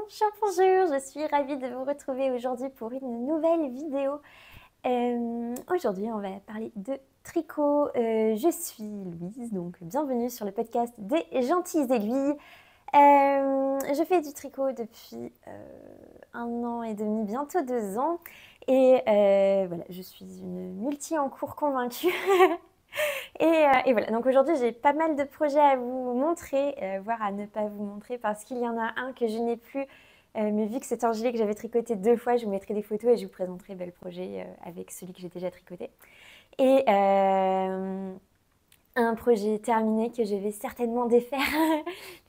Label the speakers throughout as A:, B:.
A: Bonjour, bonjour, je suis ravie de vous retrouver aujourd'hui pour une nouvelle vidéo. Aujourd'hui, on va parler de tricot. Je suis Louise, donc bienvenue sur le podcast des Gentilles Aiguilles. Je fais du tricot depuis 1 an et demi, bientôt 2 ans. Et voilà, je suis une multi en cours convaincue. Et voilà, donc aujourd'hui j'ai pas mal de projets à vous montrer, voire à ne pas vous montrer parce qu'il y en a un que je n'ai plus, mais vu que c'est un gilet que j'avais tricoté 2 fois, je vous mettrai des photos et je vous présenterai le projet avec celui que j'ai déjà tricoté. Et un projet terminé que je vais certainement défaire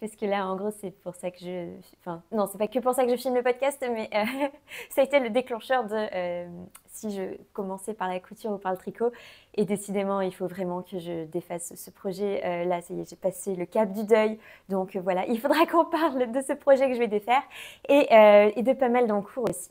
A: parce que là en gros c'est pour ça que enfin non, c'est pas que pour ça que je filme le podcast, mais ça a été le déclencheur de si je commençais par la couture ou par le tricot, et décidément il faut vraiment que je défasse ce projet. Là ça y est, j'ai passé le cap du deuil, donc voilà, il faudra qu'on parle de ce projet que je vais défaire et de pas mal d'encours aussi.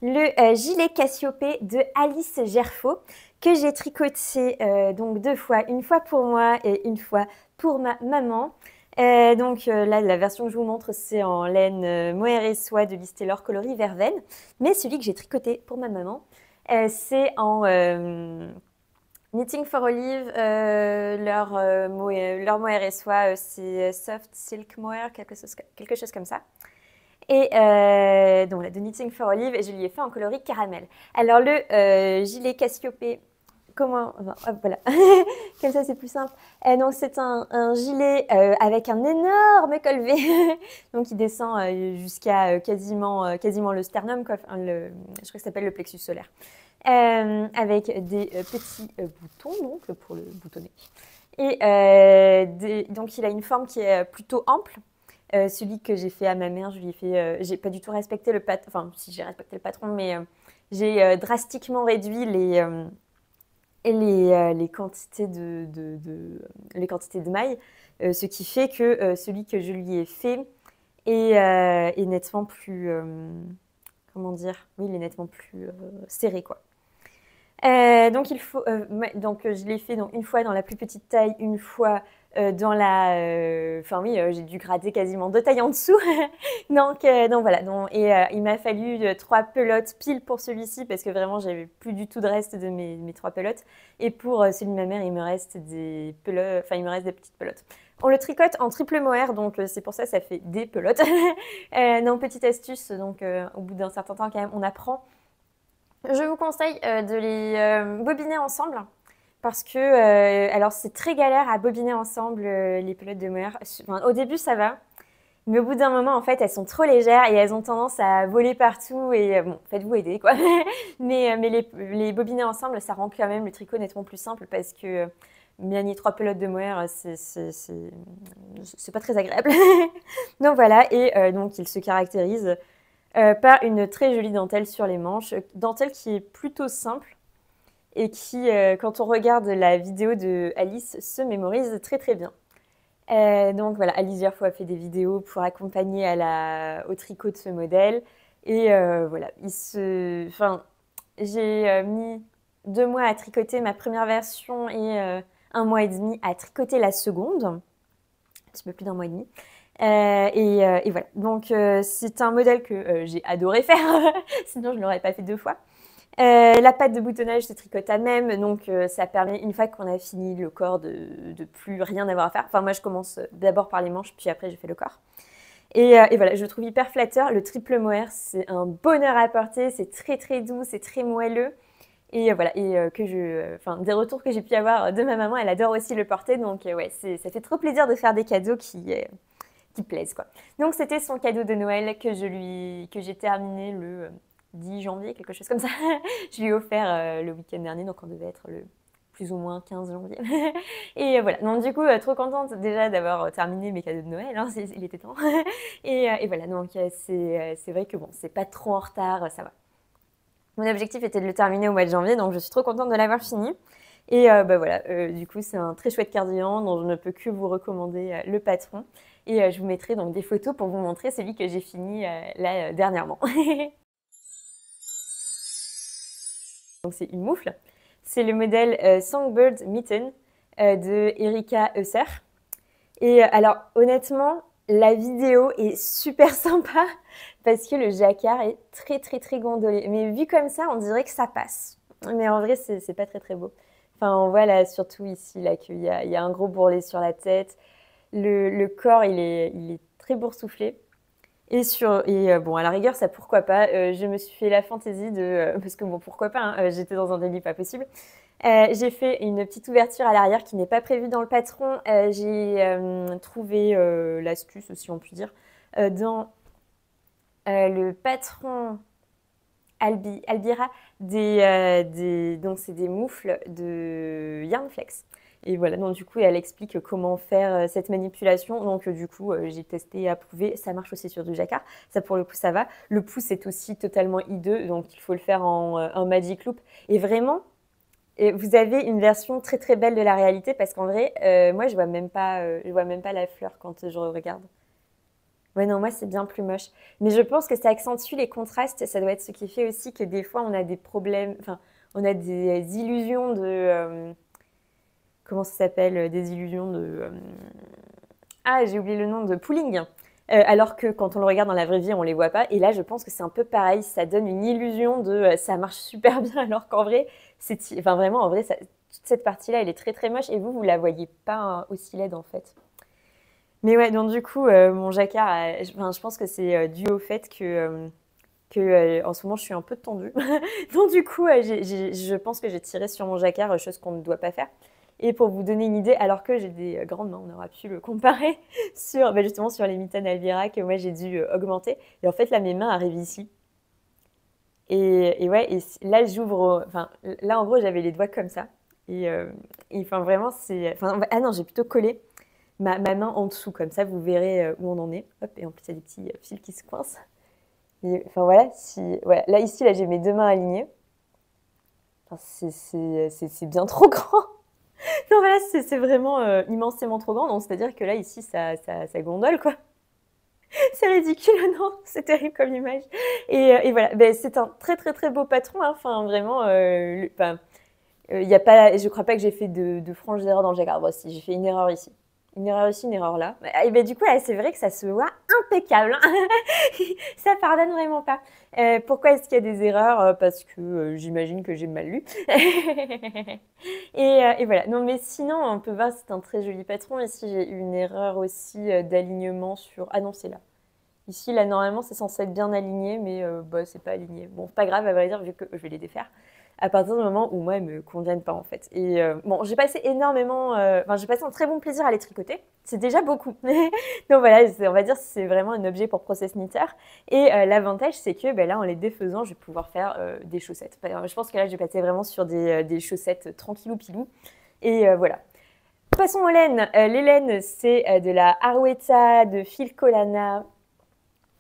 A: Le gilet Cassiopée de Alice Gerfaux que j'ai tricoté donc 2 fois, une fois pour moi et une fois pour ma maman. Là, la version que je vous montre, c'est en laine mohair et soie de Liz Taylor coloris verveine. Mais celui que j'ai tricoté pour ma maman, c'est en Knitting for Olive. Leur mohair et soie, c'est Soft Silk Mohair, quelque chose comme ça. Et donc là, de Knitting for Olive, et je lui ai fait en coloris caramel. Alors le gilet Cassiopée, comment, enfin, hop, voilà, comme ça c'est plus simple. Donc c'est un gilet avec un énorme col V, donc il descend jusqu'à quasiment le sternum, quoi. Enfin, je crois que ça s'appelle le plexus solaire, avec des petits boutons donc pour le boutonner. Et donc il a une forme qui est plutôt ample. Celui que j'ai fait à ma mère, je lui ai fait. J'ai pas du tout respecté le patron. Enfin, si j'ai respecté le patron, mais j'ai drastiquement réduit les quantités les quantités de mailles, ce qui fait que celui que je lui ai fait est nettement plus. Comment dire? Oui, il est nettement plus serré, quoi. Donc je l'ai fait donc une fois dans la plus petite taille, une fois dans la, enfin oui, j'ai dû gratter quasiment 2 tailles en dessous. Donc voilà. Il m'a fallu 3 pelotes pile pour celui-ci parce que vraiment j'avais plus du tout de reste de mes 3 pelotes. Et pour celui de ma mère, il me reste des pelotes, enfin il me reste des petites pelotes. On le tricote en triple mohair, donc c'est pour ça que ça fait des pelotes. Non, petite astuce, donc au bout d'un certain temps quand même, on apprend. Je vous conseille de les bobiner ensemble parce que alors c'est très galère à bobiner ensemble les pelotes de mohair. Enfin, au début ça va, mais au bout d'un moment en fait elles sont trop légères et elles ont tendance à voler partout et bon, faites-vous aider quoi. Mais les bobiner ensemble, ça rend quand même le tricot nettement plus simple parce que manier 3 pelotes de mohair c'est pas très agréable. Donc voilà, et donc il se caractérise par une très jolie dentelle sur les manches, dentelle qui est plutôt simple et qui, quand on regarde la vidéo de Alice, se mémorise très très bien. Donc voilà, Alice Gerfaux a fait des vidéos pour accompagner au tricot de ce modèle. Et voilà, j'ai mis 2 mois à tricoter ma première version et 1 mois et demi à tricoter la seconde. Un petit peu plus d'1 mois et demi. Et voilà, donc c'est un modèle que j'ai adoré faire, sinon je ne l'aurais pas fait 2 fois. La patte de boutonnage se tricote à même, donc ça permet, une fois qu'on a fini le corps, de plus rien avoir à faire. Enfin moi je commence d'abord par les manches, puis après je fais le corps. Et voilà, je le trouve hyper flatteur. Le triple mohair, c'est un bonheur à porter, c'est très très doux, c'est très moelleux. Et voilà, des retours que j'ai pu avoir de ma maman, elle adore aussi le porter, donc ouais, ça fait trop plaisir de faire des cadeaux qui plaisent, quoi. Donc c'était son cadeau de Noël que j'ai terminé le 10 janvier, quelque chose comme ça. Je lui ai offert le week-end dernier, donc on devait être le plus ou moins 15 janvier. Et voilà, donc du coup, trop contente déjà d'avoir terminé mes cadeaux de Noël, hein, il était temps. Et voilà, donc c'est vrai que bon, c'est pas trop en retard, ça va. Mon objectif était de le terminer au mois de janvier, donc je suis trop contente de l'avoir fini. Et voilà, du coup, c'est un très chouette cardigan dont je ne peux que vous recommander le patron. Et je vous mettrai donc des photos pour vous montrer celui que j'ai fini là dernièrement. Donc c'est une moufle. C'est le modèle Songbird Mitten de Erika Eusser. Et alors honnêtement, la vidéo est super sympa parce que le jacquard est très très très gondolé. Mais vu comme ça, on dirait que ça passe. Mais en vrai, c'est pas très très beau. Enfin, on voit là, surtout ici, là, qu'il y a un gros bourrelet sur la tête. Le corps, il est très boursouflé. Bon, à la rigueur, ça pourquoi pas. Je me suis fait la fantaisie parce que bon, pourquoi pas, hein, j'étais dans un délit pas possible. J'ai fait une petite ouverture à l'arrière qui n'est pas prévue dans le patron. J'ai trouvé l'astuce, si on peut dire, dans le patron Albira, donc c'est des moufles de Yarnflex. Et voilà, donc du coup, elle explique comment faire cette manipulation. Donc du coup, j'ai testé et approuvé. Ça marche aussi sur du jacquard. Ça, pour le coup, ça va. Le pouce est aussi totalement hideux, donc il faut le faire en Magic Loop. Et vraiment, vous avez une version très très belle de la réalité parce qu'en vrai, moi, je vois même pas la fleur quand je regarde. Ouais, non, moi, c'est bien plus moche. Mais je pense que ça accentue les contrastes. Ça doit être ce qui fait aussi que des fois, on a des problèmes, enfin, on a des illusions comment ça s'appelle? Des illusions ah, j'ai oublié le nom, de pooling. Alors que quand on le regarde dans la vraie vie, on les voit pas. Et là, je pense que c'est un peu pareil. Ça donne une illusion ça marche super bien, alors qu'en vrai, enfin, vraiment, en vrai, toute cette partie-là, elle est très très moche. Et vous la voyez pas hein, aussi laide en fait. Mais ouais, donc du coup, mon jacquard, je pense que c'est dû au fait que en ce moment, je suis un peu tendue. Donc du coup, je pense que j'ai tiré sur mon jacquard, chose qu'on ne doit pas faire. Et pour vous donner une idée, alors que j'ai des grandes mains, on aura pu le comparer justement sur les mitaines Alvira que moi j'ai dû augmenter. Et en fait, là, mes mains arrivent ici. Et ouais, et là, enfin, là, en gros, j'avais les doigts comme ça. Enfin, vraiment, ah non, j'ai plutôt collé ma main en dessous, comme ça, vous verrez où on en est. Hop, et en plus, il y a des petits fils qui se coincent. Enfin, voilà, voilà. Là, ici, là, j'ai mes deux mains alignées. Enfin, c'est bien trop grand. Non, voilà, c'est vraiment immensément trop grand. Donc, c'est-à-dire que là, ici, ça gondole, quoi. C'est ridicule, non? C'est terrible comme image. Et voilà, ben, c'est un très, très, très beau patron. Hein. Enfin, vraiment, y a pas, je crois pas que j'ai fait de franches erreurs dans le jacquard. Bon, si, j'ai fait une erreur ici. Une erreur ici, une erreur là. Et ben, du coup, là, c'est vrai que ça se voit impeccable. Hein. Ça pardonne vraiment pas. Pourquoi est-ce qu'il y a des erreurs? Parce que j'imagine que j'ai mal lu. Et voilà. Non, mais sinon, on peut voir, c'est un très joli patron. Ici, j'ai eu une erreur aussi d'alignement sur... Ah non, c'est là. Ici, là, normalement, c'est censé être bien aligné, mais bah, c'est pas aligné. Bon, pas grave, à vrai dire, vu que je vais les défaire à partir du moment où moi, elles me conviennent pas, en fait. Et bon, j'ai passé énormément... Enfin, j'ai passé un très bon plaisir à les tricoter. C'est déjà beaucoup. Donc voilà, on va dire que c'est vraiment un objet pour process knitter. Et l'avantage, c'est que ben, là, en les défaisant, je vais pouvoir faire des chaussettes. Je pense que là, je vais passer vraiment sur des chaussettes tranquillou pilou. Et voilà. Passons aux laines. Les laines, c'est de la Arouetta, de Filcolana.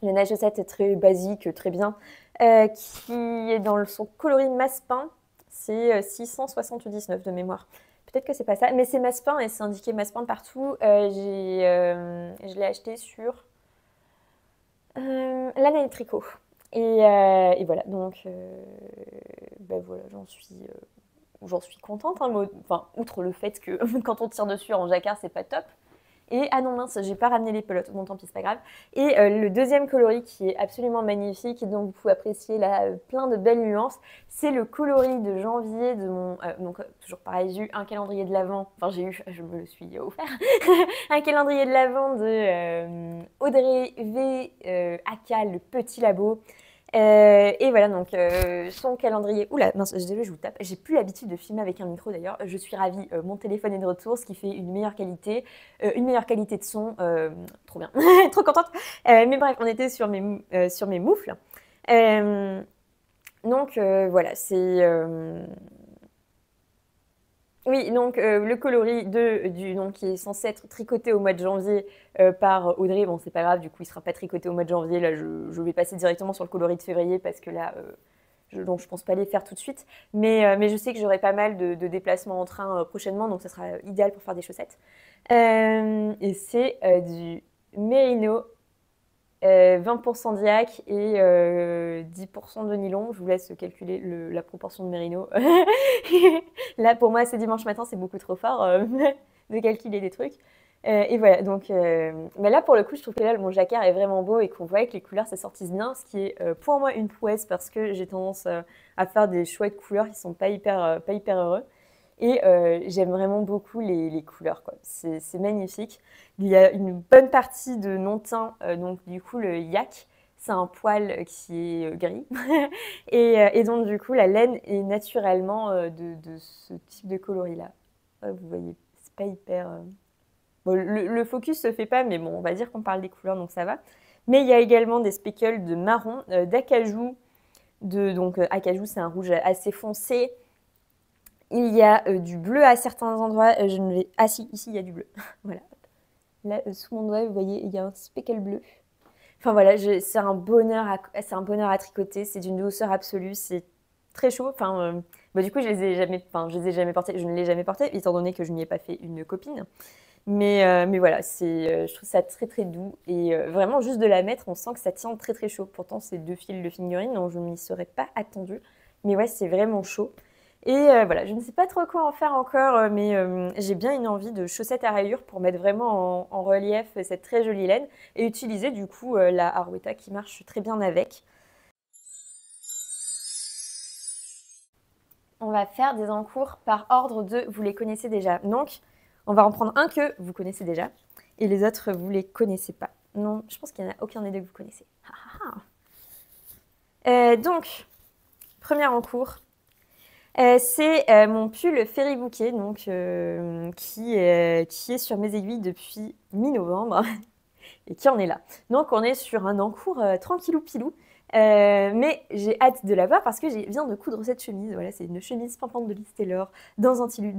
A: Une neige chaussette très basique, très bien, qui est dans son coloris Massepain. C'est 679 de mémoire. Peut-être que c'est pas ça, mais c'est Massepain et c'est indiqué Massepain partout. Je l'ai acheté sur l'année tricot. Et voilà, donc ben voilà, j'en suis contente. Hein, enfin, outre le fait que quand on tire dessus en jacquard, c'est pas top. Et ah non mince, j'ai pas ramené les pelotes, bon tant pis, c'est pas grave. Et le deuxième coloris qui est absolument magnifique et dont vous pouvez apprécier là plein de belles nuances, c'est le coloris de janvier de mon... donc toujours pareil, j'ai eu un calendrier de l'Avent, enfin je me le suis offert, un calendrier de l'Avent de Audrey V. Aka, le petit labo. Et voilà, donc son calendrier. Oula, mince, désolé, je vous tape. J'ai plus l'habitude de filmer avec un micro d'ailleurs. Je suis ravie. Mon téléphone est de retour, ce qui fait une meilleure qualité de son. Trop bien, trop contente. Mais bref, on était sur mes moufles. Donc voilà, c'est. Oui, donc le coloris donc, qui est censé être tricoté au mois de janvier par Audrey, bon c'est pas grave, du coup il sera pas tricoté au mois de janvier, là je vais passer directement sur le coloris de février parce que là, donc je pense pas les faire tout de suite, mais je sais que j'aurai pas mal de déplacements en train prochainement, donc ça sera idéal pour faire des chaussettes. Et c'est du Merino 20% d'IAC et 10% de nylon. Je vous laisse calculer la proportion de mérino. Là, pour moi, c'est dimanche matin, c'est beaucoup trop fort de calculer des trucs. Et voilà, donc mais là pour le coup, je trouve que là mon jacquard est vraiment beau et qu'on voit que les couleurs s'assortissent bien, ce qui est pour moi une prouesse parce que j'ai tendance à faire des choix de couleurs qui sont pas hyper heureux. Et j'aime vraiment beaucoup les couleurs, quoi. C'est magnifique. Il y a une bonne partie de non-teint, donc du coup le yak, c'est un poil qui est gris. Et donc du coup la laine est naturellement de ce type de coloris-là. Vous voyez, c'est pas hyper... Bon, le focus se fait pas, mais bon, on va dire qu'on parle des couleurs, donc ça va. Mais il y a également des speckles de marron, d'acajou. Donc acajou, c'est un rouge assez foncé. Il y a du bleu à certains endroits. Je ne vais... Ah si, ici il y a du bleu. Voilà. Là, sous mon doigt, vous voyez, il y a un speckle bleu. Enfin voilà, c'est un bonheur à tricoter. C'est d'une douceur absolue. C'est très chaud. Enfin, bah, du coup, je les ai jamais portés. Je ne l'ai jamais porté, étant donné que je n'y ai pas fait une copine. Mais voilà, je trouve ça très très doux. Et vraiment, juste de la mettre, on sent que ça tient très très chaud. Pourtant, c'est 2 fils de figurine, donc je ne m'y serais pas attendue. Mais ouais, c'est vraiment chaud. Et voilà, je ne sais pas trop quoi en faire encore, mais j'ai bien une envie de chaussettes à rayures pour mettre vraiment en relief cette très jolie laine et utiliser du coup la Harwetta qui marche très bien avec. On va faire des encours par ordre de vous les connaissez déjà. Donc, on va en prendre un que vous connaissez déjà et les autres, vous les connaissez pas. Non, je pense qu'il n'y en a aucun des deux que vous connaissez. Donc, premier encours. C'est mon pull Ferry Bouquet, donc, qui est sur mes aiguilles depuis mi-novembre et qui en est là. Donc on est sur un encours tranquillou pilou, mais j'ai hâte de la voir parce que je viens de coudre cette chemise. Voilà, c'est une chemise pimpante de Liz Taylor dans un tissu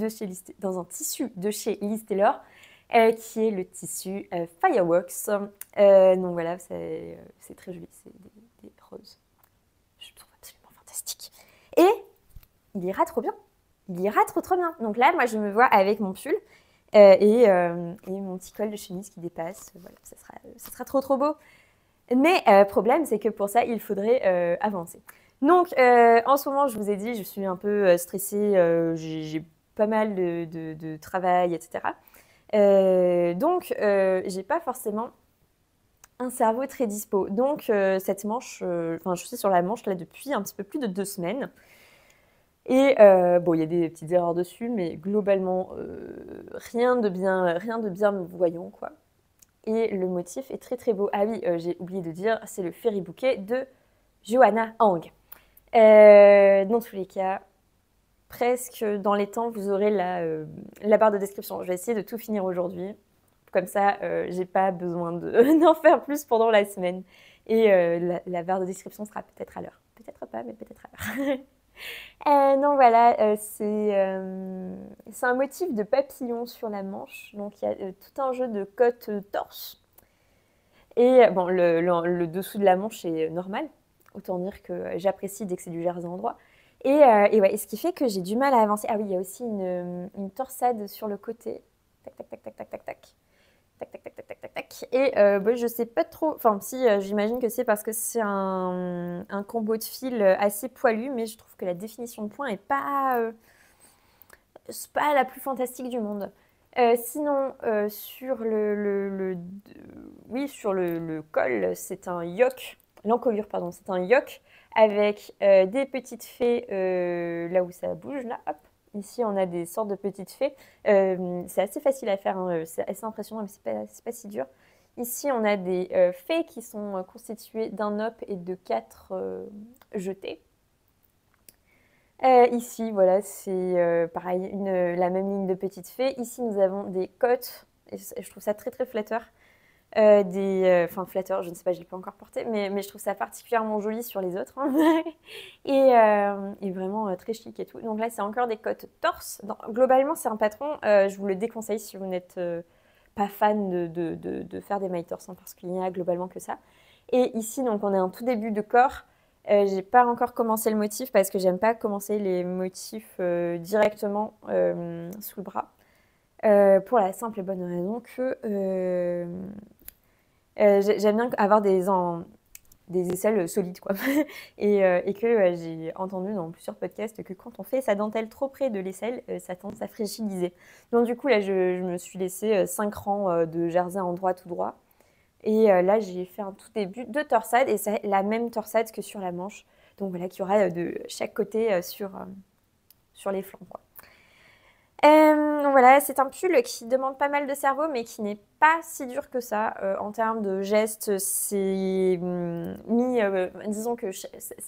A: de chez Liz Taylor, qui est le tissu Fireworks. Donc voilà, c'est très joli, c'est des roses. Je le trouve absolument fantastique. Et il ira trop bien. Il ira trop bien. Donc là, moi, je me vois avec mon pull et mon petit col de chemise qui dépasse. Voilà, ça sera trop beau. Mais problème, c'est que pour ça, il faudrait avancer. Donc, en ce moment, je vous ai dit, je suis un peu stressée. J'ai pas mal de travail, etc. Donc, j'ai pas forcément un cerveau très dispo. Donc, cette manche, enfin, je suis sur la manche là depuis un petit peu plus de 2 semaines. Et bon, il y a des petites erreurs dessus, mais globalement, rien de bien voyant, quoi. Et le motif est très très beau. Ah oui, j'ai oublié de dire, c'est le Ferry Bouquet de Johanna Hang. Dans tous les cas, presque dans les temps, vous aurez la barre de description. Je vais essayer de tout finir aujourd'hui. Comme ça, j'ai pas besoin d'en faire plus pendant la semaine. Et la barre de description sera peut-être à l'heure. Peut-être pas, mais peut-être à l'heure. Non, voilà, c'est un motif de papillon sur la manche. Donc, il y a tout un jeu de côte torse. Et bon, le dessous de la manche est normal. Autant dire que j'apprécie dès que c'est du jersey en droit. Et ouais, ce qui fait que j'ai du mal à avancer. Ah oui, il y a aussi une torsade sur le côté. Tac, tac, tac, tac, tac, tac, tac. Tac, tac, tac, tac, tac, tac, tac. Et bah, je sais pas trop. Enfin, si, j'imagine que c'est parce que c'est un combo de fil assez poilu, mais je trouve que la définition de point est c'est pas la plus fantastique du monde. Sinon, sur oui, sur le col, c'est un yoke, l'encolure, pardon, c'est un yoke avec des petites fées là où ça bouge, là, hop. Ici, on a des sortes de petites fées. C'est assez facile à faire, hein, c'est assez impressionnant, mais c'est pas si dur. Ici, on a des fées qui sont constituées d'un op et de 4 jetés. Ici, voilà, c'est pareil, la même ligne de petites fées. Ici, nous avons des côtes, et je trouve ça très très flatteur. Enfin, flatteur, je ne sais pas, je ne l'ai pas encore porté, mais je trouve ça particulièrement joli sur les autres. Hein. Et vraiment très chic et tout. Donc là, c'est encore des côtes torse. Globalement, c'est un patron, je vous le déconseille si vous n'êtes pas fan de faire des mailles torse, hein, parce qu'il n'y a globalement que ça. Et ici, donc, on est un tout début de corps. J'ai pas encore commencé le motif parce que j'aime pas commencer les motifs directement sous le bras. Pour la simple et bonne raison que j'aime bien avoir des aisselles solides, quoi. Et que j'ai entendu dans plusieurs podcasts que quand on fait sa dentelle trop près de l'aisselle, ça tend à fragiliser. Donc du coup, là, je me suis laissé 5 rangs de jersey en droit tout droit. Et là, j'ai fait un tout début de torsade, et c'est la même torsade que sur la manche. Donc voilà, qu'il y aura de chaque côté sur les flancs, quoi. Voilà, c'est un pull qui demande pas mal de cerveau, mais qui n'est pas si dur que ça. En termes de gestes, c'est disons que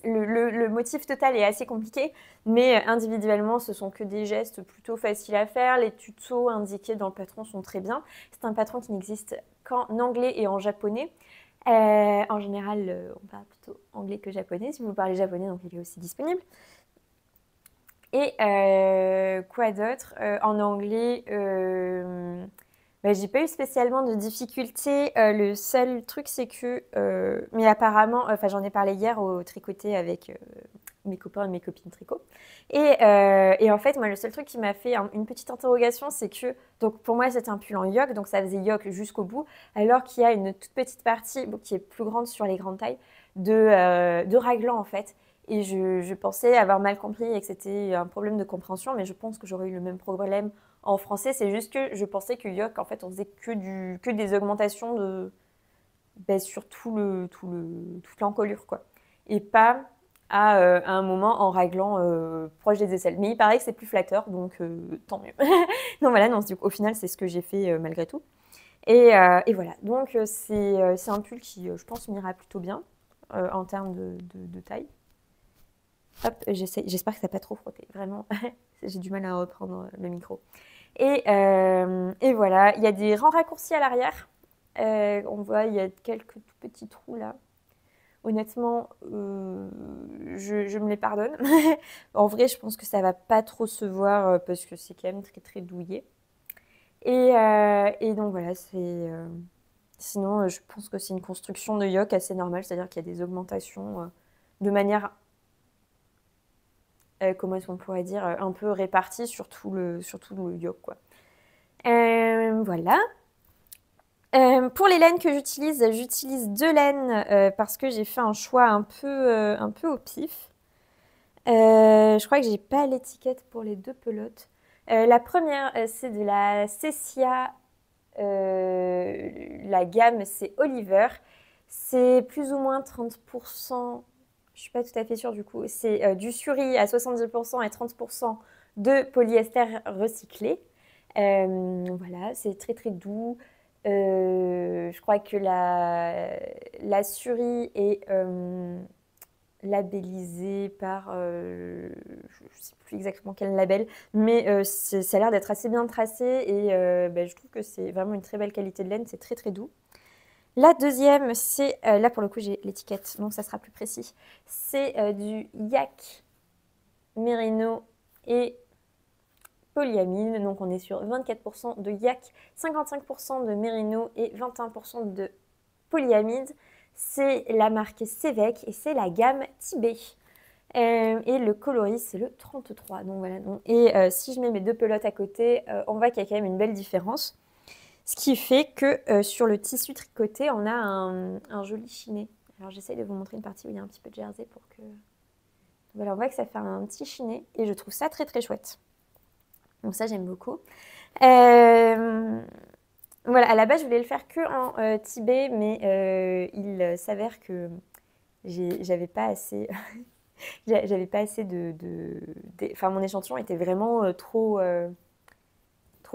A: le motif total est assez compliqué, mais individuellement, ce sont que des gestes plutôt faciles à faire. Les tutos indiqués dans le patron sont très bien. C'est un patron qui n'existe qu'en anglais et en japonais. En général, on parle plutôt anglais que japonais. Si vous parlez japonais, donc il est aussi disponible. Et quoi d'autre? En anglais, j'ai pas eu spécialement de difficultés. Le seul truc, c'est que... mais apparemment, j'en ai parlé hier au tricoté avec mes copains et mes copines tricot. Et en fait, moi, le seul truc qui m'a fait une petite interrogation, c'est que... Donc, pour moi, c'était un pull en yoke, donc ça faisait yoke jusqu'au bout, alors qu'il y a une toute petite partie qui est plus grande sur les grandes tailles de raglan, en fait. Et je pensais avoir mal compris et que c'était un problème de compréhension, mais je pense que j'aurais eu le même problème en français. C'est juste que je pensais que yoke, en fait, on faisait que des augmentations sur toute l'encolure, quoi. Et pas à un moment en raglant proche des aisselles. Mais il paraît que c'est plus flatteur, donc tant mieux. Donc voilà, non, au final, c'est ce que j'ai fait malgré tout. Et voilà, donc c'est un pull qui, je pense, m'ira plutôt bien en termes de taille. Hop, j'espère que ça n'a pas trop frotté, vraiment. J'ai du mal à reprendre le micro. Et voilà, il y a des rangs raccourcis à l'arrière. On voit, il y a quelques tout petits trous là. Honnêtement, je me les pardonne. En vrai, je pense que ça va pas trop se voir parce que c'est quand même très très douillet. Et donc voilà, sinon, je pense que c'est une construction de yoke assez normale, c'est-à-dire qu'il y a des augmentations de manière... comment est-ce qu'on pourrait dire, un peu réparti sur tout le yoke, quoi. Voilà. Pour les laines que j'utilise 2 laines parce que j'ai fait un choix un peu au pif. Je crois que j'ai pas l'étiquette pour les 2 pelotes. La première, c'est de la Cessia. La gamme, c'est Oliver. C'est plus ou moins 30%. Je suis pas tout à fait sûre du coup. C'est du suri à 70% et 30% de polyester recyclé. Voilà, c'est très très doux. Je crois que la suri est labellisée par, je ne sais plus exactement quel label, mais ça a l'air d'être assez bien tracé et je trouve que c'est vraiment une très belle qualité de laine, c'est très très doux. La deuxième, c'est, là pour le coup j'ai l'étiquette, donc ça sera plus précis, c'est du yak mérino et polyamide, donc on est sur 24% de yak, 55% de mérino et 21% de polyamide. C'est la marque Sevec et c'est la gamme Tibet. Et le coloris, c'est le 33. Donc voilà. Et si je mets mes 2 pelotes à côté, on voit qu'il y a quand même une belle différence. Ce qui fait que sur le tissu tricoté, on a un joli chiné. Alors j'essaye de vous montrer une partie où il y a un petit peu de jersey pour que... Voilà, on voit que ça fait un petit chiné et je trouve ça très très chouette. Donc ça, j'aime beaucoup. Voilà, à la base, je voulais le faire que en Tibet, mais il s'avère que j'avais pas assez... j'avais pas assez Enfin, mon échantillon était vraiment trop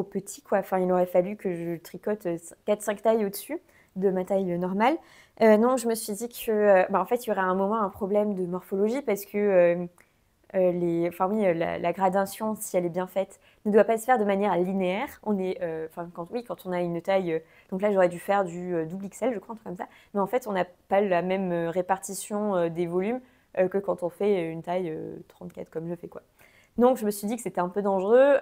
A: petit, quoi. Enfin, il aurait fallu que je tricote 4-5 tailles au-dessus de ma taille normale. Non, je me suis dit que, en fait, il y aurait à un moment un problème de morphologie parce que la gradation, si elle est bien faite, ne doit pas se faire de manière linéaire. On est, quand on a une taille, donc là j'aurais dû faire du double XL, je crois, un truc comme ça. Mais en fait, on n'a pas la même répartition des volumes que quand on fait une taille 34 comme je fais, quoi. Donc je me suis dit que c'était un peu dangereux.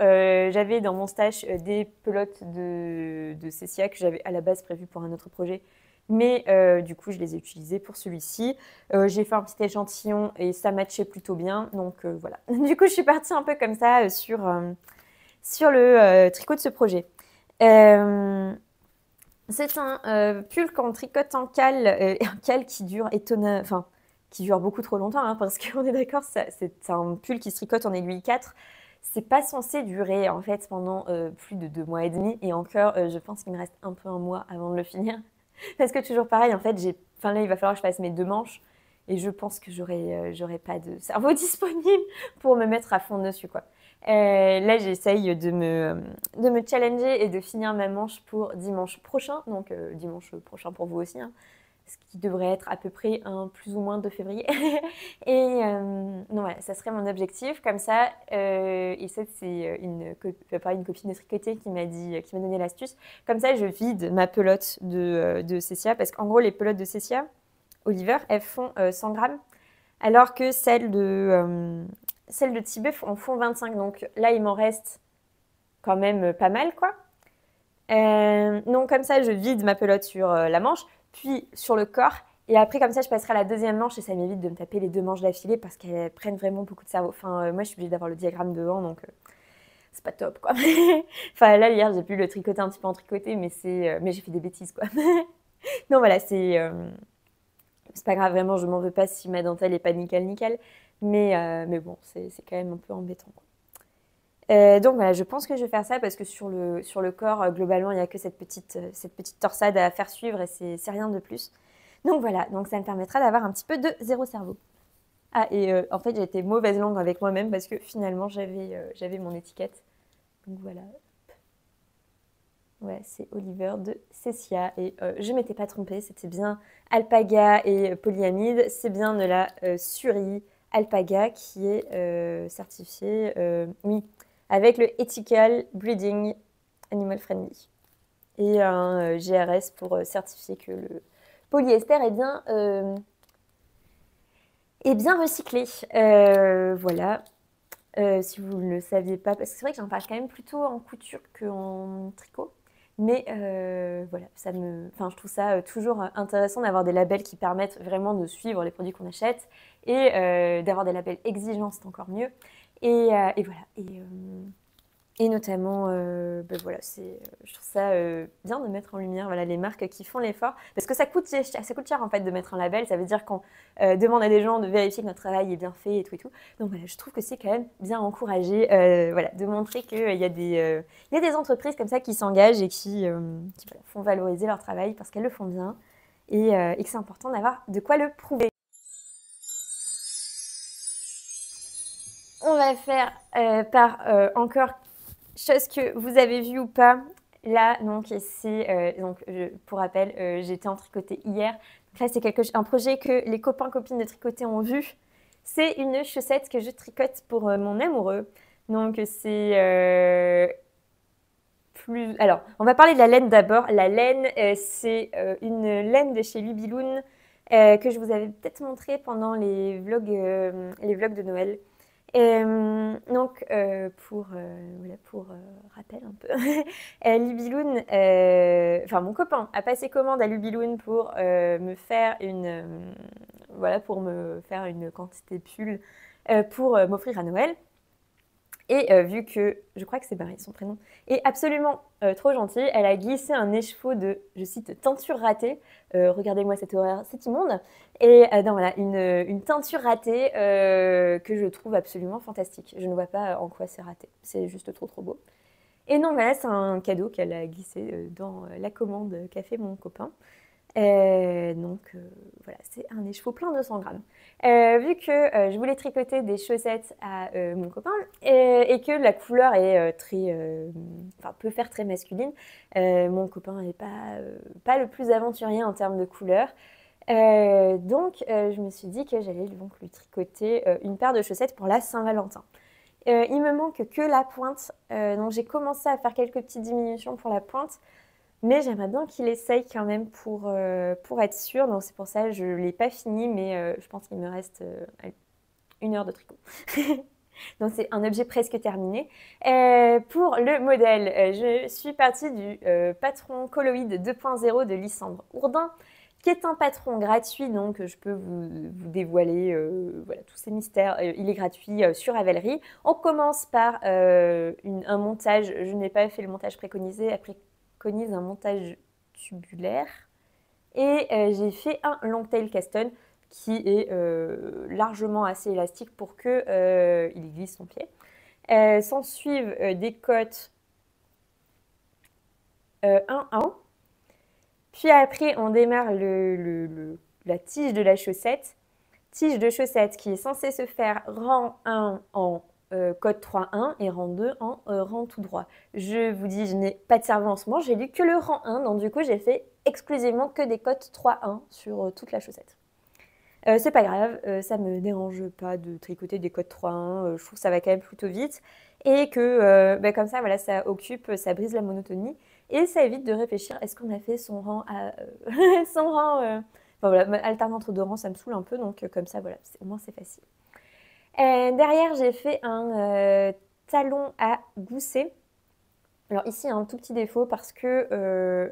A: J'avais dans mon stash des pelotes de Cessia que j'avais à la base prévues pour un autre projet. Mais du coup, je les ai utilisées pour celui-ci. J'ai fait un petit échantillon et ça matchait plutôt bien. Donc voilà. Du coup, je suis partie un peu comme ça sur le tricot de ce projet. C'est un pull qu'on tricote en cale, un cale qui dure enfin, qui dure beaucoup trop longtemps, hein, parce qu'on est d'accord, c'est un pull qui se tricote en aiguille 4. C'est pas censé durer en fait pendant plus de 2 mois et demi, et encore, je pense qu'il me reste un peu un mois avant de le finir. Parce que toujours pareil, en fait, enfin là, il va falloir que je fasse mes 2 manches, et je pense que j'aurai pas de cerveau disponible pour me mettre à fond dessus, quoi. Là, j'essaye de me challenger et de finir ma manche pour dimanche prochain, donc dimanche prochain pour vous aussi, hein, ce qui devrait être à peu près un plus ou moins de février. Et non, voilà, ça serait mon objectif, comme ça. Et ça, c'est pas une copine de tricoter qui m'a donné l'astuce. Comme ça, je vide ma pelote de Cécia, parce qu'en gros, les pelotes de Cécia, Oliver, elles font 100 grammes, alors que celles de Tibet en font 25. Donc là, il m'en reste quand même pas mal, quoi. Donc comme ça, je vide ma pelote sur la manche, puis sur le corps. Et après, comme ça, je passerai à la deuxième manche et ça m'évite de me taper les 2 manches d'affilée parce qu'elles prennent vraiment beaucoup de cerveau. Enfin, moi, je suis obligée d'avoir le diagramme devant, donc c'est pas top, quoi. Enfin, là, hier, j'ai pu le tricoter un petit peu en tricoté, mais j'ai fait des bêtises, quoi. Non, voilà, c'est pas grave, vraiment, je m'en veux pas si ma dentelle est pas nickel, nickel. Mais bon, c'est quand même un peu embêtant, quoi. Donc voilà, je pense que je vais faire ça parce que sur le corps, globalement, il n'y a que cette petite torsade à faire suivre et c'est rien de plus. Donc voilà, donc ça me permettra d'avoir un petit peu de zéro cerveau. Ah, et en fait, j'ai été mauvaise langue avec moi-même parce que finalement, j'avais mon étiquette. Donc voilà. Ouais, c'est Oliver de Cécia. Et je m'étais pas trompée, c'était bien alpaga et polyamide. C'est bien de la Suri alpaga qui est certifiée, oui, avec le Ethical Breeding Animal Friendly. Et un GRS pour certifier que le polyester est bien recyclé. Voilà. Si vous ne le saviez pas, parce que c'est vrai que j'en parle quand même plutôt en couture qu'en tricot. Mais voilà, enfin, je trouve ça toujours intéressant d'avoir des labels qui permettent vraiment de suivre les produits qu'on achète et d'avoir des labels exigeants, c'est encore mieux. Et voilà. Et notamment, ben voilà, je trouve ça bien de mettre en lumière voilà, les marques qui font l'effort. Parce que ça coûte cher en fait de mettre un label. Ça veut dire qu'on demande à des gens de vérifier que notre travail est bien fait et tout et tout. Donc voilà, je trouve que c'est quand même bien encouragé voilà, de montrer qu'il y a des entreprises comme ça qui s'engagent et qui voilà, font valoriser leur travail parce qu'elles le font bien et que c'est important d'avoir de quoi le prouver. On va faire par encore chose que vous avez vue ou pas. Là, donc, pour rappel, j'étais en tricoté hier. Donc là, c'est un projet que les copains-copines de tricoter ont vu. C'est une chaussette que je tricote pour mon amoureux. Donc, Alors, on va parler de la laine d'abord. La laine, c'est une laine de chez Lubiloon que je vous avais peut-être montré pendant les vlogs de Noël. Donc, pour rappel un peu, Lubiloon, enfin mon copain a passé commande à Lubiloon pour pour me faire une quantité de pulls pour m'offrir à Noël. Et vu que, je crois que c'est Barry, son prénom, est absolument trop gentil, elle a glissé un écheveau de, je cite, teinture ratée. Regardez-moi cette horreur, c'est immonde. Et non, voilà, une teinture ratée que je trouve absolument fantastique. Je ne vois pas en quoi c'est raté. C'est juste trop trop beau. Et non, voilà, c'est un cadeau qu'elle a glissé dans la commande qu'a fait mon copain. Voilà, c'est un écheveau plein de 100 grammes. Vu que je voulais tricoter des chaussettes à mon copain et que la couleur est peut faire très masculine, mon copain n'est pas le plus aventurier en termes de couleur. Je me suis dit que j'allais donc lui tricoter une paire de chaussettes pour la Saint-Valentin. Il me manque que la pointe, donc j'ai commencé à faire quelques petites diminutions pour la pointe. Mais j'aimerais bien qu'il essaye quand même pour être sûr. Donc c'est pour ça que je ne l'ai pas fini, mais je pense qu'il me reste 1 heure de tricot. Donc c'est un objet presque terminé. Pour le modèle, je suis partie du patron Coloïd 2.0 de Lysandre Ourdin, qui est un patron gratuit, donc je peux vous dévoiler voilà, tous ces mystères. Il est gratuit sur Ravelry. On commence par un montage. Je n'ai pas fait le montage préconisé. Après, préconise un montage tubulaire. Et j'ai fait un long tail Caston qui est largement assez élastique pour que il glisse son pied. S'en suivent des cottes 1-1. Puis après, on démarre la tige de la chaussette. Tige de chaussette qui est censée se faire rang 1 en code 3-1 et rang 2 en rang tout droit. Je vous dis, je n'ai pas de cerveau en ce moment, j'ai lu que le rang 1, donc du coup j'ai fait exclusivement que des codes 3-1 sur toute la chaussette. C'est pas grave, ça me dérange pas de tricoter des codes 3-1, je trouve que ça va quand même plutôt vite et que comme ça, voilà, ça occupe, ça brise la monotonie et ça évite de réfléchir, est-ce qu'on a fait son rang à son rang enfin voilà, alterner entre deux rangs, ça me saoule un peu, donc comme ça, voilà, au moins c'est facile. Derrière, j'ai fait un talon à gousset. Alors ici, il y a un tout petit défaut parce que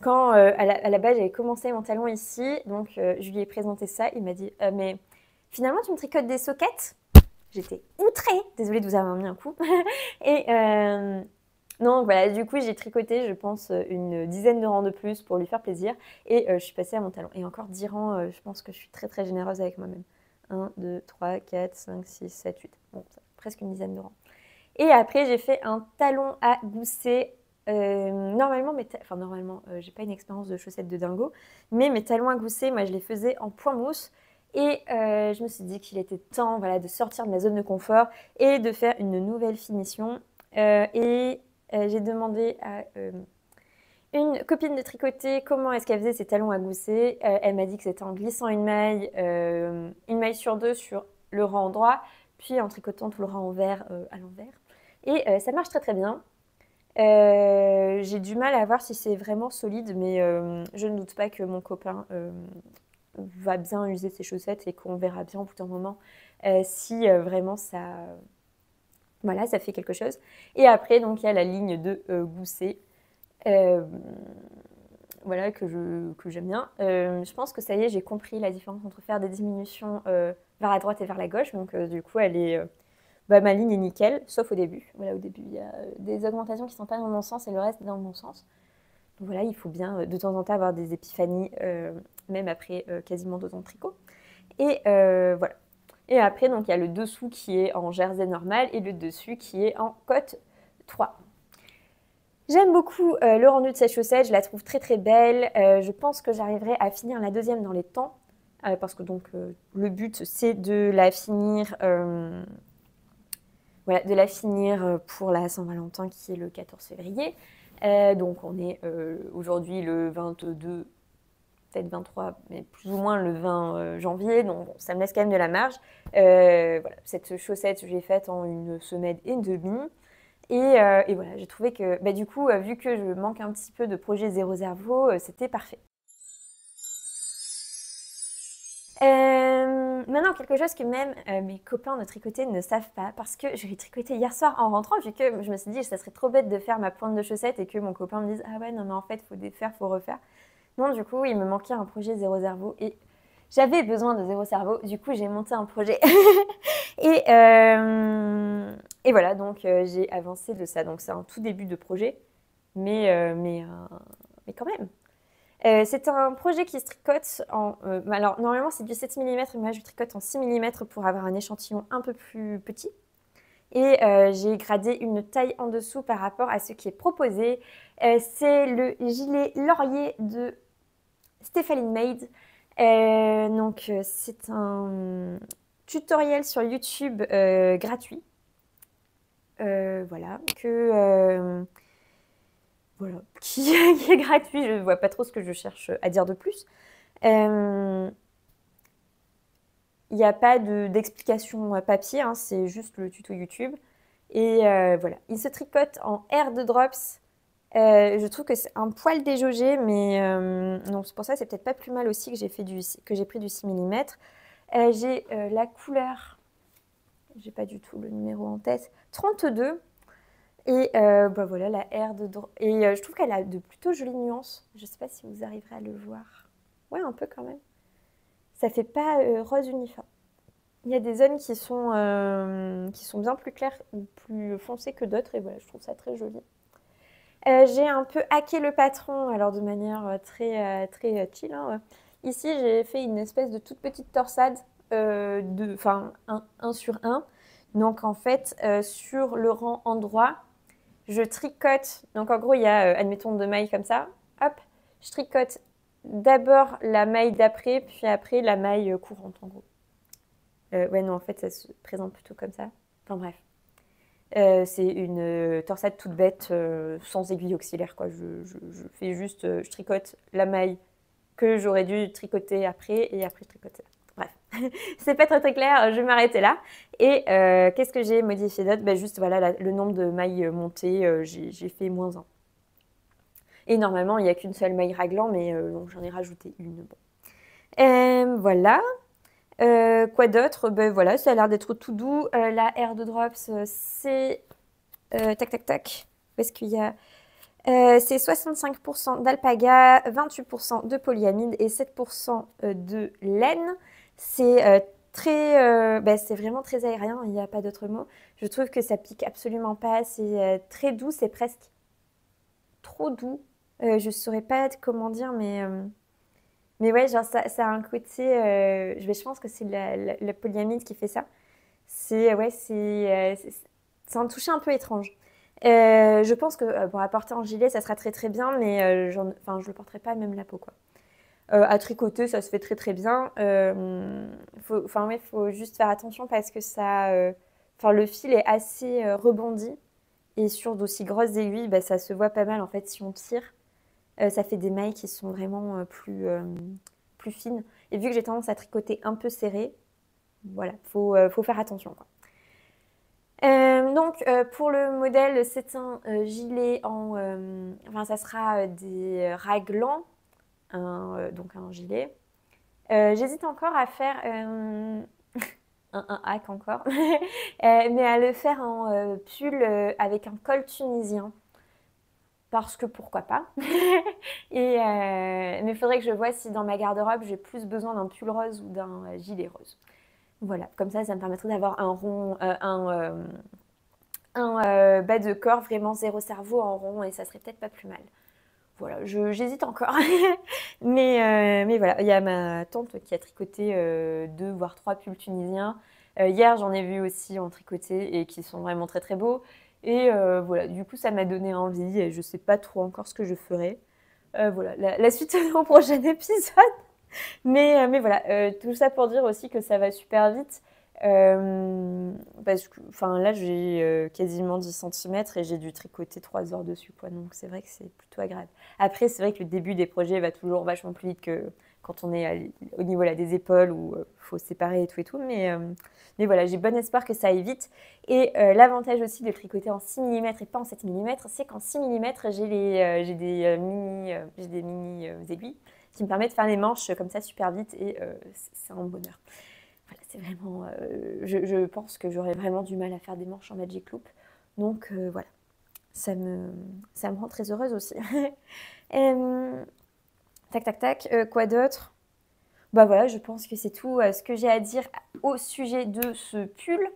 A: quand à la base, j'avais commencé mon talon ici, donc je lui ai présenté ça, il m'a dit « Mais finalement, tu me tricotes des sockets ?» J'étais outrée, désolée de vous avoir mis un coup. Et donc voilà, du coup, j'ai tricoté, je pense, une dizaine de rangs de plus pour lui faire plaisir. Et je suis passée à mon talon. Et encore 10 rangs, je pense que je suis très très généreuse avec moi-même. 1, 2, 3, 4, 5, 6, 7, 8. Bon, presque une dizaine de rangs. Et après, j'ai fait un talon à gousset. Normalement, j'ai pas une expérience de chaussettes de dingo, mais mes talons à gousset, moi, je les faisais en point mousse. Et je me suis dit qu'il était temps, voilà, de sortir de ma zone de confort et de faire une nouvelle finition. J'ai demandé à une copine de tricoter comment est-ce qu'elle faisait ses talons à gousset. Elle m'a dit que c'était en glissant une maille sur deux sur le rang droit, puis en tricotant tout le rang en vert à l'envers. Et ça marche très très bien. J'ai du mal à voir si c'est vraiment solide, mais je ne doute pas que mon copain va bien user ses chaussettes et qu'on verra bien au bout d'un moment si vraiment ça, voilà, ça fait quelque chose. Et après, donc, il y a la ligne de gousset. Voilà, que j'aime bien. Je pense que ça y est, j'ai compris la différence entre faire des diminutions vers la droite et vers la gauche. Donc, du coup, ma ligne est nickel, sauf au début. Voilà, au début, il y a des augmentations qui ne sont pas dans mon sens et le reste dans mon sens. Donc voilà, il faut bien de temps en temps avoir des épiphanies, même après quasiment 2 ans de tricot. Et voilà. Et après, donc, il y a le dessous qui est en jersey normal et le dessus qui est en cotte 3. J'aime beaucoup le rendu de cette chaussette, je la trouve très très belle. Je pense que j'arriverai à finir la deuxième dans les temps, parce que donc le but c'est de la finir, voilà, de la finir pour la Saint-Valentin qui est le 14 février. Donc on est aujourd'hui le 22, peut-être 23, mais plus ou moins le 20 janvier, donc bon, ça me laisse quand même de la marge. Voilà, cette chaussette, je l'ai faite en 1 semaine et demie. Et voilà, j'ai trouvé que, du coup, vu que je manque un petit peu de projet Zéro Cerveau, c'était parfait. Maintenant, quelque chose que même mes copains de tricoter ne savent pas, parce que je l'ai tricoté hier soir en rentrant, vu que je me suis dit que ça serait trop bête de faire ma pointe de chaussette et que mon copain me dise « Ah ouais, non mais en fait, faut défaire, faut refaire ». Non, du coup, il me manquait un projet Zéro Cerveau et j'avais besoin de Zéro Cerveau, du coup, j'ai monté un projet. et voilà, donc j'ai avancé de ça. Donc c'est un tout début de projet, mais quand même. C'est un projet qui se tricote en... alors normalement c'est du 7 mm, mais moi je tricote en 6 mm pour avoir un échantillon un peu plus petit. Et j'ai gradé une taille en dessous par rapport à ce qui est proposé. C'est le gilet laurier de Stéphaline Made. Donc c'est un tutoriel sur YouTube gratuit. Voilà, voilà, qui est gratuit. Je ne vois pas trop ce que je cherche à dire de plus. Il n'y a pas d'explication papier, hein, c'est juste le tuto YouTube. Et voilà, il se tricote en air de drops. Je trouve que c'est un poil déjaugé, mais non, c'est pour ça que c'est peut-être pas plus mal aussi que j'ai pris du 6 mm. J'ai la couleur, j'ai pas du tout le numéro en tête, 32. Et voilà, la air de drops. Et je trouve qu'elle a de plutôt jolies nuances. Je sais pas si vous arriverez à le voir. Ouais, un peu quand même. Ça fait pas rose uniforme. Il y a des zones qui sont bien plus claires ou plus foncées que d'autres. Et voilà, je trouve ça très joli. J'ai un peu hacké le patron, alors de manière très chill, hein. Ici, j'ai fait une espèce de toute petite torsade, enfin, un sur un. Donc, en fait, sur le rang endroit, je tricote. Donc, en gros, il y a, admettons, 2 mailles comme ça. Hop, je tricote d'abord la maille d'après, puis après la maille courante, en gros. Ouais, non, en fait, ça se présente plutôt comme ça. Enfin, bref. C'est une torsade toute bête, sans aiguille auxiliaire, quoi. Je fais juste, je tricote la maille que j'aurais dû tricoter après, et après je tricote ça. Bref, c'est pas très clair, je vais m'arrêter là. Et qu'est-ce que j'ai modifié d'autre? Bah, juste voilà, le nombre de mailles montées, j'ai fait -1. Et normalement, il n'y a qu'une seule maille raglan, mais donc j'en ai rajouté une. Bon. Voilà. Quoi d'autre? Ben voilà, ça a l'air d'être tout doux. La air de drops, c'est tac tac tac. Où est-ce qu'il y a c'est 65% d'alpaga, 28% de polyamide et 7% de laine. C'est c'est vraiment très aérien, il n'y a pas d'autre mot. Je trouve que ça pique absolument pas, c'est très doux, c'est presque trop doux. Je ne saurais pas comment dire, mais ouais, genre ça a un côté. Je pense que c'est la polyamide qui fait ça. C'est un toucher un peu étrange. Je pense que pour apporter en gilet, ça sera très très bien, mais je le porterai pas même la peau, quoi. À tricoter, ça se fait très très bien. Faut juste faire attention parce que le fil est assez rebondi et sur d'aussi grosses aiguilles, bah, ça se voit pas mal en fait si on tire. Ça fait des mailles qui sont vraiment plus fines. Et vu que j'ai tendance à tricoter un peu serré, voilà, faut faire attention, quoi. Donc pour le modèle, c'est un gilet ça sera des raglans, donc un gilet. J'hésite encore à faire un hack encore, mais à le faire en pull avec un col tunisien. Parce que pourquoi pas. Mais il faudrait que je vois si dans ma garde-robe, j'ai plus besoin d'un pull rose ou d'un gilet rose. Voilà, comme ça me permettrait d'avoir un rond, un bas de corps vraiment zéro cerveau en rond et ça serait peut-être pas plus mal. Voilà, j'hésite encore. mais voilà, il y a ma tante qui a tricoté 2 voire 3 pulls tunisiens. Hier, j'en ai vu aussi en tricoté et qui sont vraiment très très beaux. Et voilà, du coup, ça m'a donné envie et je sais pas trop encore ce que je ferai. Voilà, la suite au prochain épisode. Mais voilà, tout ça pour dire aussi que ça va super vite. Parce que là, j'ai quasiment 10 cm et j'ai dû tricoter 3 heures dessus, quoi. Donc c'est vrai que c'est plutôt agréable. Après, c'est vrai que le début des projets va toujours vachement plus vite que quand on est au niveau là, des épaules où il faut séparer et tout et tout. Mais voilà, j'ai bon espoir que ça aille vite. Et l'avantage aussi de tricoter en 6 mm et pas en 7 mm, c'est qu'en 6 mm, j'ai des mini aiguilles qui me permet de faire les manches comme ça super vite et c'est un bonheur. Voilà, c'est vraiment, je pense que j'aurais vraiment du mal à faire des manches en Magic Loop. Donc voilà, ça me rend très heureuse aussi. Tac, tac, tac, quoi d'autre? Bah voilà, je pense que c'est tout ce que j'ai à dire au sujet de ce pull.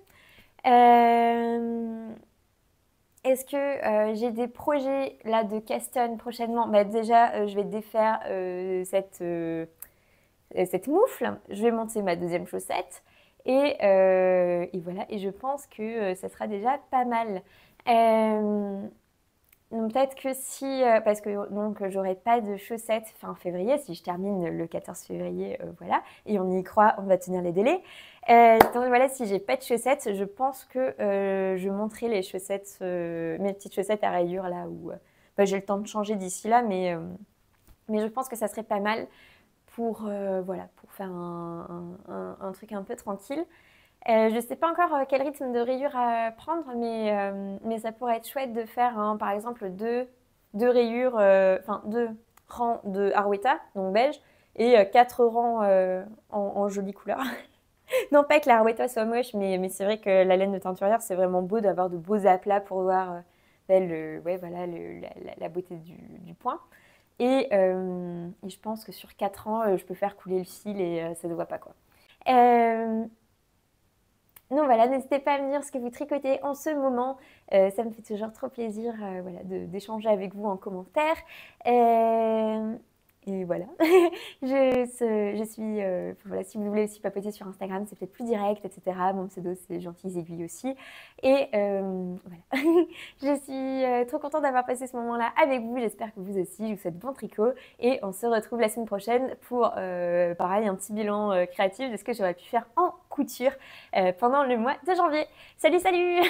A: Est-ce que j'ai des projets là de Caston prochainement? Bah déjà, je vais défaire cette moufle. Je vais monter ma deuxième chaussette. Et voilà, et je pense que ça sera déjà pas mal. Donc peut-être que si, parce que donc j'aurai pas de chaussettes fin février, si je termine le 14 février, voilà, et on y croit, on va tenir les délais. Donc voilà, si j'ai pas de chaussettes, je pense que je monterai les chaussettes, mes petites chaussettes à rayures là où j'ai le temps de changer d'ici là, mais je pense que ça serait pas mal pour faire un truc un peu tranquille. Je ne sais pas encore quel rythme de rayures à prendre, mais ça pourrait être chouette de faire, par exemple, deux rayures, 2 rangs de Arwetta, donc beige, et 4 rangs en jolie couleur. Non pas que la Arwetta soit moche, mais c'est vrai que la laine de teinturière, c'est vraiment beau d'avoir de beaux aplats pour voir la beauté du point. Et je pense que sur 4 ans, je peux faire couler le fil et ça ne se voit pas, quoi. Donc voilà, n'hésitez pas à me dire ce que vous tricotez en ce moment. Ça me fait toujours trop plaisir voilà, d'échanger avec vous en commentaire. Et voilà. Je suis, voilà, si vous voulez aussi papoter sur Instagram, c'est peut-être plus direct, etc. Mon pseudo, c'est Gentilles Aiguilles aussi. Et voilà. Je suis trop contente d'avoir passé ce moment-là avec vous. J'espère que vous aussi. Je vous souhaite bon tricot. Et on se retrouve la semaine prochaine pour, pareil, un petit bilan créatif de ce que j'aurais pu faire en couture pendant le mois de janvier. Salut, salut!